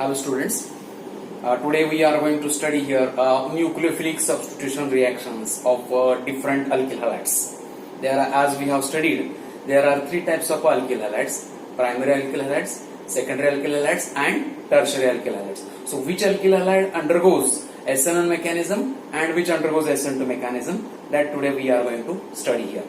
Hello students, today we are going to study here nucleophilic substitution reactions of different alkyl halides. There are, as we have studied, there are three types of alkyl halides: primary alkyl halides, secondary alkyl halides and tertiary alkyl halides. So which alkyl halide undergoes SN1 mechanism and which undergoes SN2 mechanism, that today we are going to study here.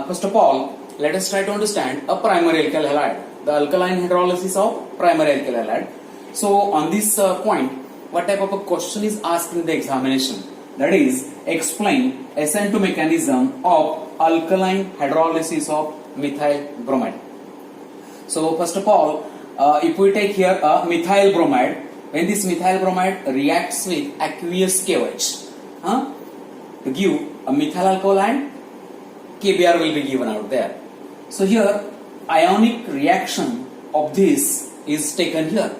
First of all, let us try to understand a primary alkyl halide, the alkaline hydrolysis of primary alkyl halide. So on this point, what type of a question is asked in the examination? That is, explain SN2 mechanism of alkaline hydrolysis of methyl bromide. So first of all, if we take here a methyl bromide, when this methyl bromide reacts with aqueous KOH, to give a methyl alcohol and KBr will be given out there. So here ionic reaction of this is taken here.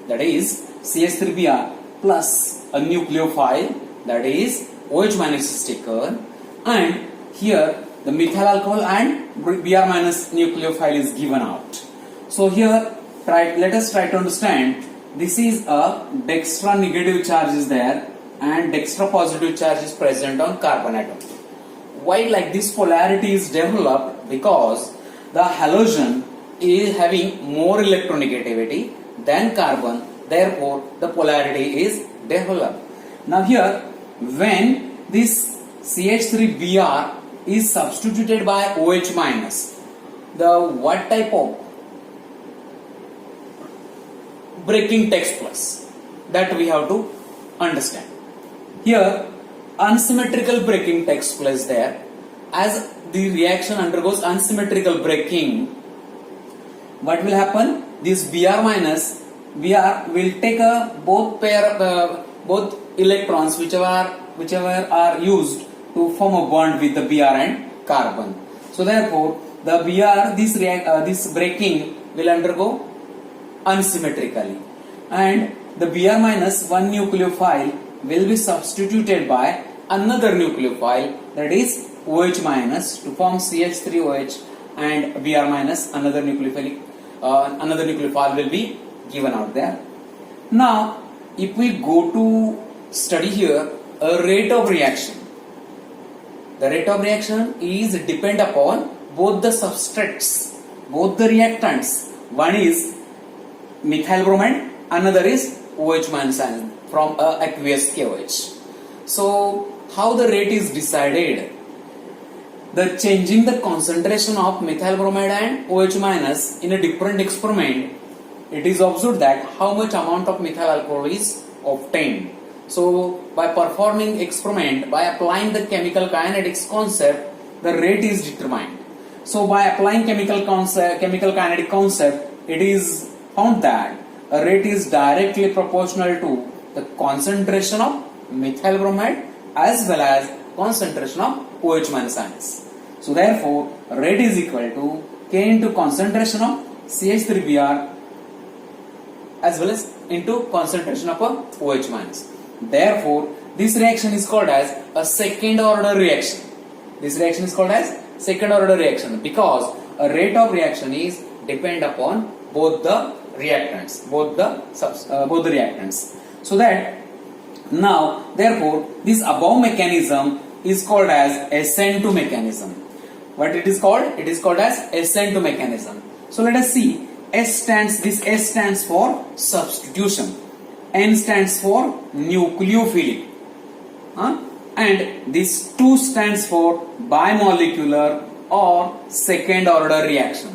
That is CH3Br plus a nucleophile, that is OH minus is taken, and here the methyl alcohol and Br minus nucleophile is given out. So here let us try to understand. This is a dextra negative charge is there and dextra positive charge is present on carbon atom. Why like this polarity is developed? Because the halogen is having more electronegativity than carbon, therefore the polarity is developed. Now here, when this CH3Br is substituted by OH minus, the what type of breaking takes place, that we have to understand. Here unsymmetrical breaking takes place there. As the reaction undergoes unsymmetrical breaking, what will happen? This Br minus Br will take a both electrons whichever are used to form a bond with the Br and carbon. So therefore the Br this breaking will undergo unsymmetrically, and the Br minus one nucleophile will be substituted by another nucleophile, that is OH minus, to form CH3OH, and Br minus another nucleophile will be given out there. Now if we go to study here a rate of reaction, the rate of reaction is depend upon both the substrates, both the reactants. One is methyl bromide, another is OH minus ion from aqueous KOH. So how the rate is decided? The changing the concentration of methyl bromide and OH minus in a different experiment, it is observed that how much amount of methyl alcohol is obtained. So by performing experiment, by applying the chemical kinetics concept, the rate is determined. So by applying chemical kinetic concept, it is found that a rate is directly proportional to the concentration of methyl bromide as well as concentration of OH minus ions. So therefore rate is equal to K into concentration of CH3Br as well as into concentration of OH minus. Therefore this reaction is called as a second order reaction. This reaction is called as second order reaction because a rate of reaction is depend upon both the reactants, both the reactants. So that now therefore this above mechanism is called as SN2 mechanism. What it is called? It is called as SN2 mechanism. So let us see. S stands for substitution, N stands for nucleophilic, and this 2 stands for bimolecular or second order reaction.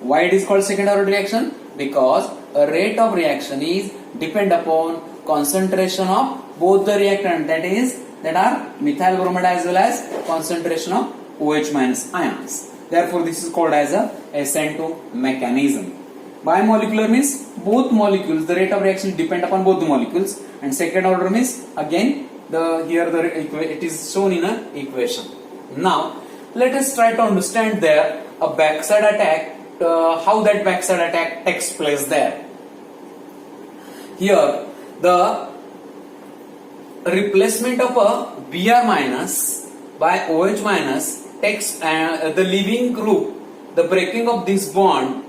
Why it is called second order reaction? Because a rate of reaction is depend upon concentration of both the reactant, that are methyl bromide as well as concentration of OH minus ions. Therefore this is called as a SN2 mechanism. Bimolecular means both molecules, the rate of reaction depend upon both the molecules, and second order means again it is shown in an equation. Now let us try to understand there a backside attack, how that backside attack takes place there. Here the replacement of a Br minus by OH minus takes the leaving group, the breaking of this bond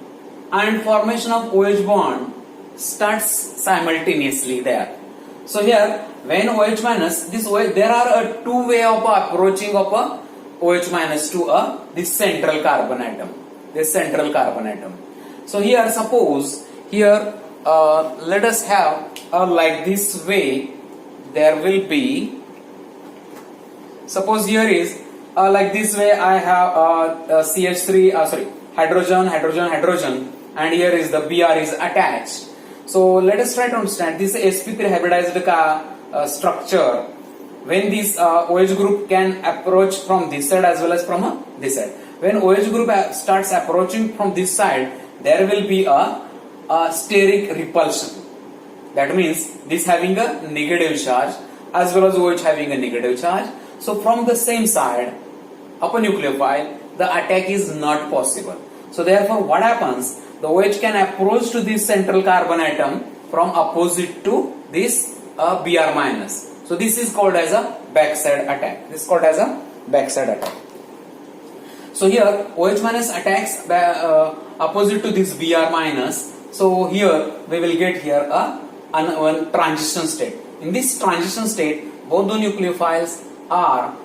and formation of OH bond starts simultaneously there. So here, when OH minus, this OH, there are a two way of approaching of a OH minus to this central carbon atom. This central carbon atom. So here, suppose here, let us have like this way. There will be. Suppose here is like this way. I have CH3. Hydrogen, and here is the Br is attached. So let us try to understand this sp3 hybridized structure. When this OH group can approach from this side as well as from this side. When OH group starts approaching from this side, there will be a steric repulsion. That means this having a negative charge as well as OH having a negative charge. So from the same side of a nucleophile, the attack is not possible. So therefore what happens? The OH can approach to this central carbon atom from opposite to this Br minus. So this is called as a backside attack. This is called as a backside attack. So here OH minus attacks opposite to this Br minus. So here we will get here one transition state. In this transition state, both the nucleophiles are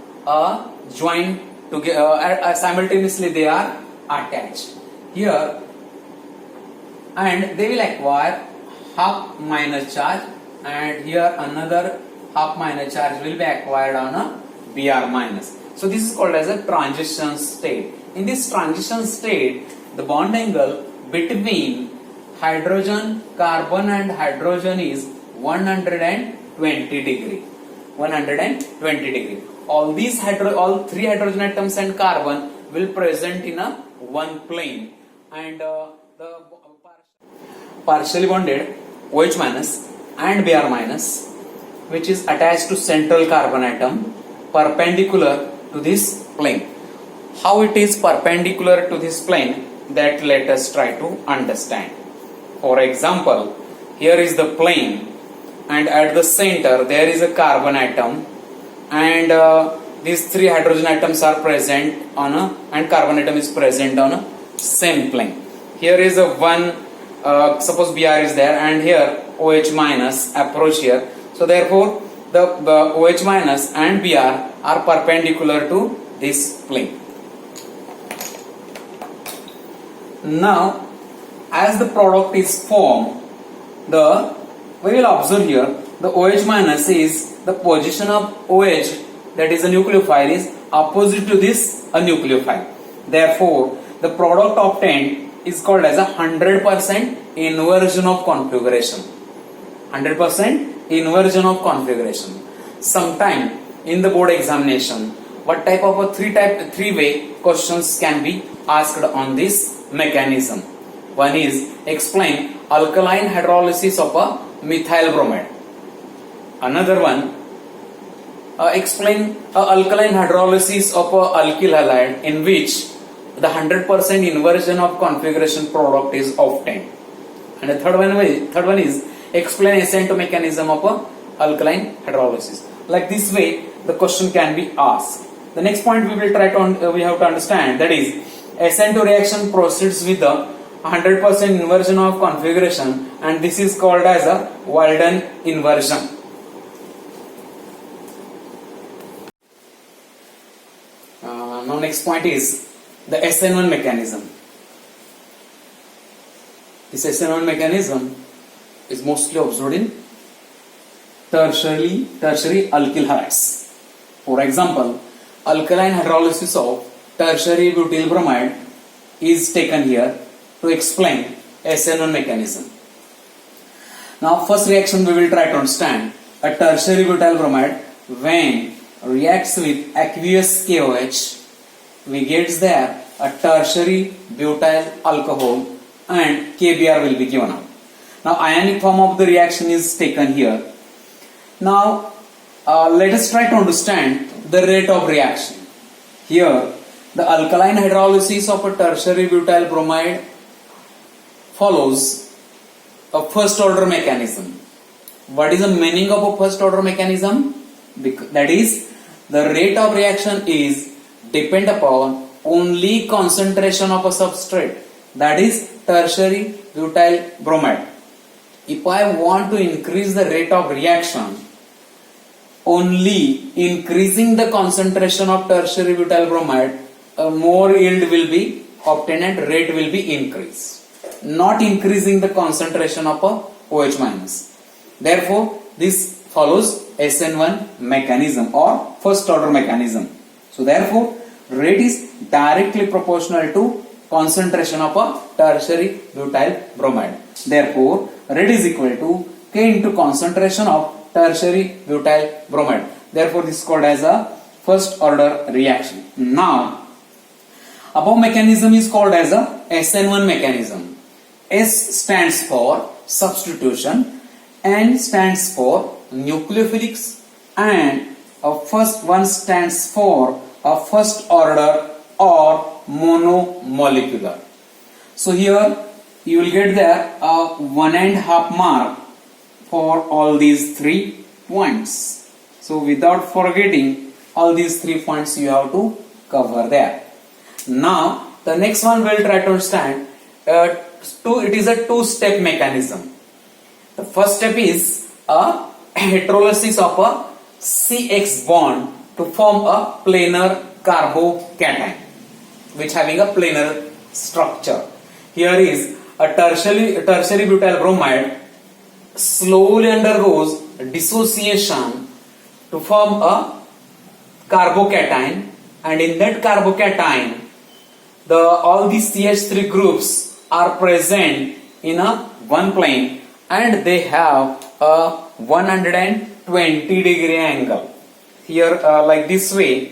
joined together simultaneously. They are attached here, and they will acquire half minus charge, and here another half minus charge will be acquired on a Br minus. So this is called as a transition state. In this transition state, the bond angle between hydrogen, carbon and hydrogen is 120 degree. 120 degree. All three hydrogen atoms and carbon will present in a one plane, and the partially bonded OH minus and Br minus, which is attached to central carbon atom, perpendicular to this plane. How it is perpendicular to this plane, that let us try to understand. For example, here is the plane, and at the center there is a carbon atom, and these three hydrogen atoms are present on and carbon atom is present on a same plane. Here is a one, suppose Br is there, and here OH minus approach here. So therefore the OH minus and Br are perpendicular to this plane. Now as the product is formed, we will observe here the OH minus is the position of OH, that is a nucleophile, is opposite to this a nucleophile. Therefore the product obtained is called as a 100% inversion of configuration. 100% inversion of configuration. Sometime in the board examination, what type of a three-way questions can be asked on this mechanism? One is explain alkaline hydrolysis of a methyl bromide. Another one, explain alkaline hydrolysis of a alkyl halide in which the 100% inversion of configuration product is obtained. And the third one is explain SN2 mechanism of a alkaline hydrolysis. Like this way, the question can be asked. The next point we have to understand, that is SN2 reaction proceeds with the 100% inversion of configuration, and this is called as a Walden inversion. Now next point is the SN1 mechanism. This SN1 mechanism is mostly observed in tertiary alkyl halides. For example, alkaline hydrolysis of tertiary butyl bromide is taken here to explain SN1 mechanism. Now first reaction we will try to understand. A tertiary butyl bromide, when reacts with aqueous KOH, we get there a tertiary butyl alcohol and KBr will be given out. Now ionic form of the reaction is taken here. Now let us try to understand the rate of reaction. Here the alkaline hydrolysis of a tertiary butyl bromide follows a first order mechanism. What is the meaning of a first order mechanism? That is, the rate of reaction is depend upon only concentration of a substrate, that is tertiary butyl bromide. if I want to increase the rate of reaction, only increasing the concentration of tertiary butyl bromide, more yield will be obtained and rate will be increased. Not increasing the concentration of a OH minus. Therefore, this follows SN1 mechanism or first order mechanism. So therefore, rate is directly proportional to concentration of a tertiary butyl bromide. Therefore, rate is equal to K into concentration of tertiary butyl bromide. Therefore, this is called as a first order reaction. Now, above mechanism is called as a SN1 mechanism. S stands for substitution, N stands for nucleophilics, and first one stands for a first order or monomolecular. So here you will get there a 1.5 mark for all these 3 points. So without forgetting all these 3 points you have to cover there. Now the next one we'll try to understand. It is a two-step mechanism. The first step is a hydrolysis of a CX bond to form a planar carbocation, which having a planar structure. Here is a tertiary butyl bromide slowly undergoes dissociation to form a carbocation, and in that carbocation, all these CH3 groups are present in a one plane and they have a 120 degree angle. Here like this way,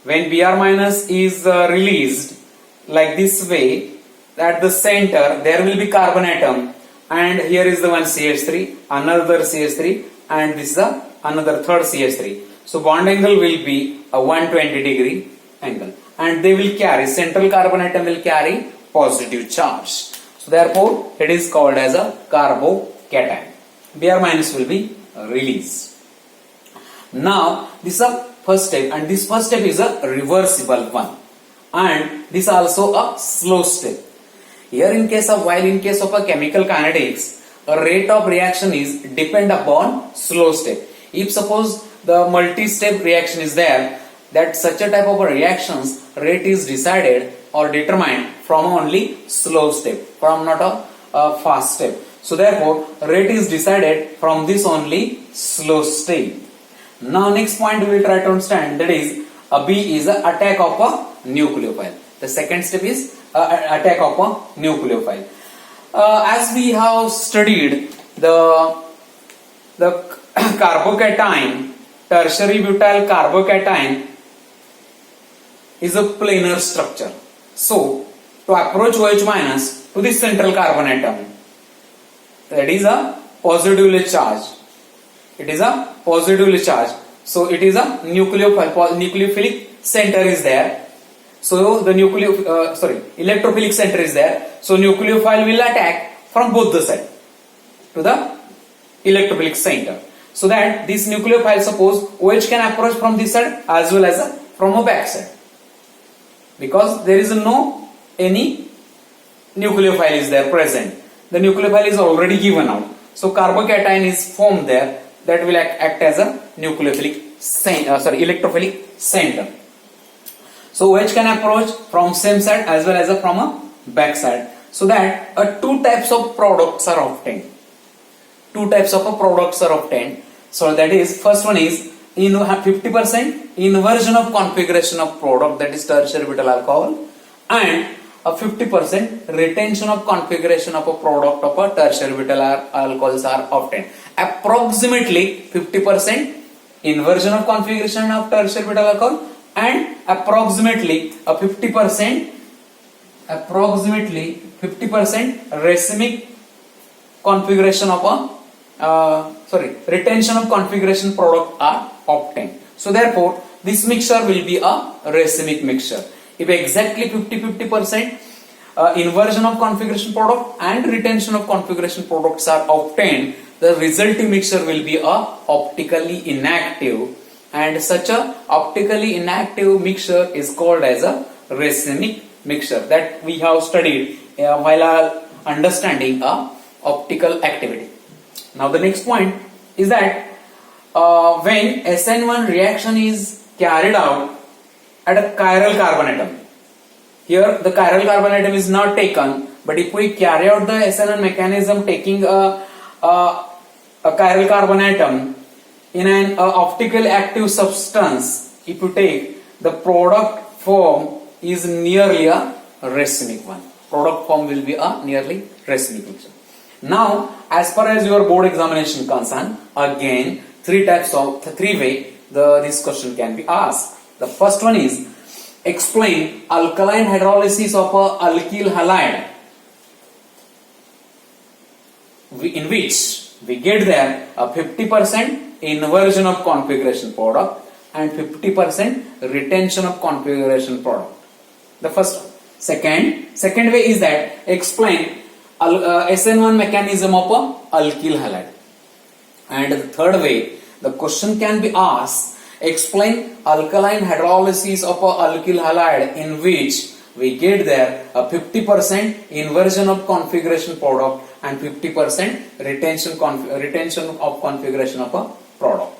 when Br minus is released like this way, at the center there will be carbon atom, and here is the one CH3, another CH3, and this is another third CH3. So bond angle will be a 120 degree angle, and they will carry, central carbon atom will carry positive charge. So therefore it is called as a carbocation. Br minus will be released. Now this is a first step, and this first step is a reversible one, and this also a slow step. Here while in case of a chemical kinetics, a rate of reaction is depend upon slow step. If suppose the multi-step reaction is there, that such a type of reactions rate is decided or determined from only slow step, from not a fast step. So therefore rate is decided from this only slow step. Now next point we will try to understand, that is B is a attack of a nucleophile. The second step is attack of a nucleophile. As we have studied the carbocation, tertiary butyl carbocation is a planar structure. So to approach OH minus to this central carbon atom, that is a positively charged. It is a positively charged. So it is a nucleophilic center is there. So the electrophilic center is there. So nucleophile will attack from both the sides to the electrophilic center. So that this nucleophile, suppose OH can approach from this side as well as from a back side, because there is no any nucleophile is there present. The nucleophile is already given out. So carbocation is formed there, that will act as a electrophilic center. So OH can approach from same side as well as from a back side. So that two types of products are obtained. So that is, first one is 50% inversion of configuration of product, that is tertiary butyl alcohol, and a 50% retention of configuration of a product of a tertiary butyl alcohols are obtained. Approximately 50% inversion of configuration of tertiary butyl alcohol, and approximately 50% racemic configuration of retention of configuration product are obtained. So therefore this mixture will be a racemic mixture. If exactly 50% inversion of configuration product and retention of configuration products are obtained, the resulting mixture will be a optically inactive, and such a optically inactive mixture is called as a racemic mixture, that we have studied while understanding optical activity. Now the next point is that when SN1 reaction is carried out at a chiral carbon atom, here the chiral carbon atom is not taken, but if we carry out the SN1 mechanism taking a chiral carbon atom in an optically active substance, if you take, the product form is nearly a racemic one. Product form will be a nearly racemic one. Now, as far as your board examination concerned, again three way this question can be asked. The first one is, explain alkaline hydrolysis of a alkyl halide in which we get there a 50% inversion of configuration product and 50% retention of configuration product. The first one. Second way is that explain SN1 mechanism of a alkyl halide. And the third way, the question can be asked, explain alkaline hydrolysis of a alkyl halide in which we get there a 50% inversion of configuration product and 50% retention of configuration of a product.